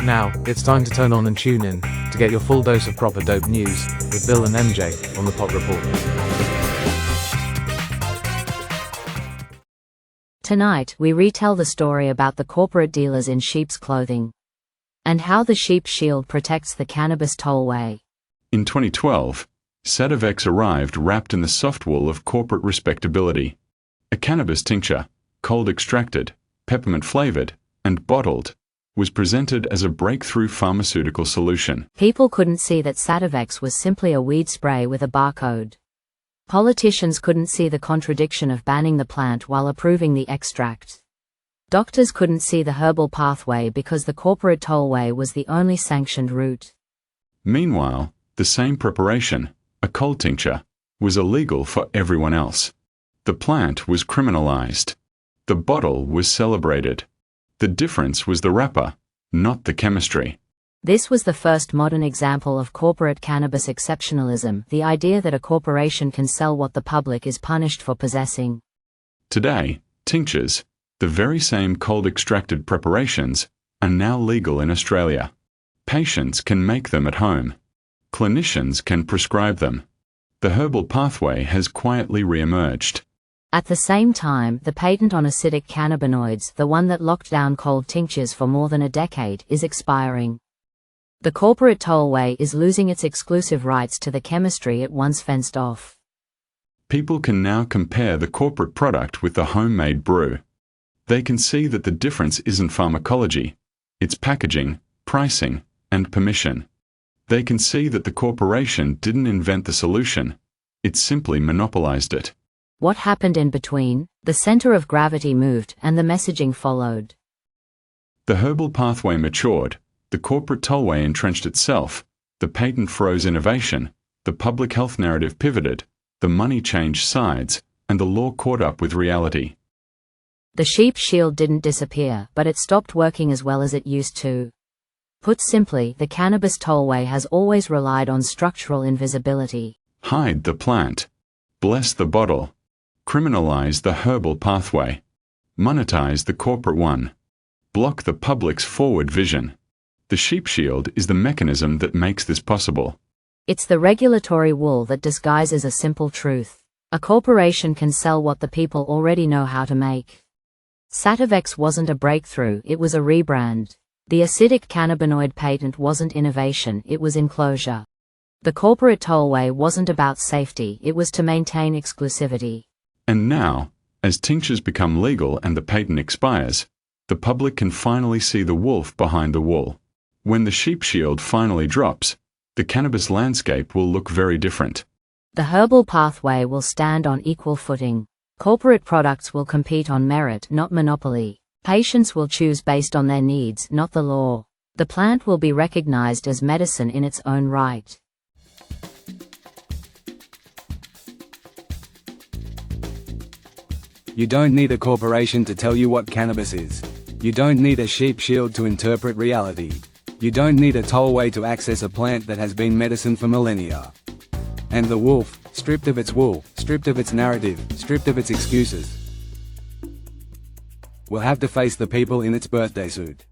Now, it's time to turn on and tune in to get your full dose of proper dope news with Bill and MJ on the Pot Report. Tonight, we retell the story about the corporate dealers in sheep's clothing and how the sheep shield protects the Cannabis Tollway. In 2012, Sativex arrived wrapped in the soft wool of corporate respectability. A cannabis tincture, cold extracted, peppermint flavoured, and bottled, was presented as a breakthrough pharmaceutical solution. People couldn't see that Sativex was simply a weed spray with a barcode. Politicians couldn't see the contradiction of banning the plant while approving the extract. Doctors couldn't see the herbal pathway because the corporate tollway was the only sanctioned route. Meanwhile, the same preparation, a cold tincture, was illegal for everyone else. The plant was criminalised. The bottle was celebrated. The difference was the wrapper, not the chemistry. This was the first modern example of corporate cannabis exceptionalism, the idea that a corporation can sell what the public is punished for possessing. Today, tinctures, the very same cold extracted preparations, are now legal in Australia. Patients can make them at home. Clinicians can prescribe them. The herbal pathway has quietly re-emerged. At the same time, the patent on acidic cannabinoids, the one that locked down cold tinctures for more than a decade, is expiring. The corporate tollway is losing its exclusive rights to the chemistry it once fenced off. People can now compare the corporate product with the homemade brew. They can see that the difference isn't pharmacology, it's packaging, pricing, and permission. They can see that the corporation didn't invent the solution, it simply monopolized it. What happened in between? The center of gravity moved and the messaging followed. The herbal pathway matured, the corporate tollway entrenched itself, the patent froze innovation, the public health narrative pivoted, the money changed sides, and the law caught up with reality. The sheep shield didn't disappear, but it stopped working as well as it used to. Put simply, the Cannabis Tollway has always relied on structural invisibility. Hide the plant. Bless the bottle. Criminalize the herbal pathway. Monetize the corporate one. Block the public's forward vision. The sheep shield is the mechanism that makes this possible. It's the regulatory wool that disguises a simple truth. A corporation can sell what the people already know how to make. Sativex wasn't a breakthrough, it was a rebrand. The acidic cannabinoid patent wasn't innovation, it was enclosure. The corporate tollway wasn't about safety, it was to maintain exclusivity. And now, as tinctures become legal and the patent expires, the public can finally see the wolf behind the wool. When the sheep shield finally drops, the cannabis landscape will look very different. The herbal pathway will stand on equal footing. Corporate products will compete on merit, not monopoly. Patients will choose based on their needs, not the law. The plant will be recognized as medicine in its own right. You don't need a corporation to tell you what cannabis is. You don't need a sheep shield to interpret reality. You don't need a tollway to access a plant that has been medicine for millennia. And the wolf, stripped of its wool, stripped of its narrative, stripped of its excuses, will have to face the people in its birthday suit.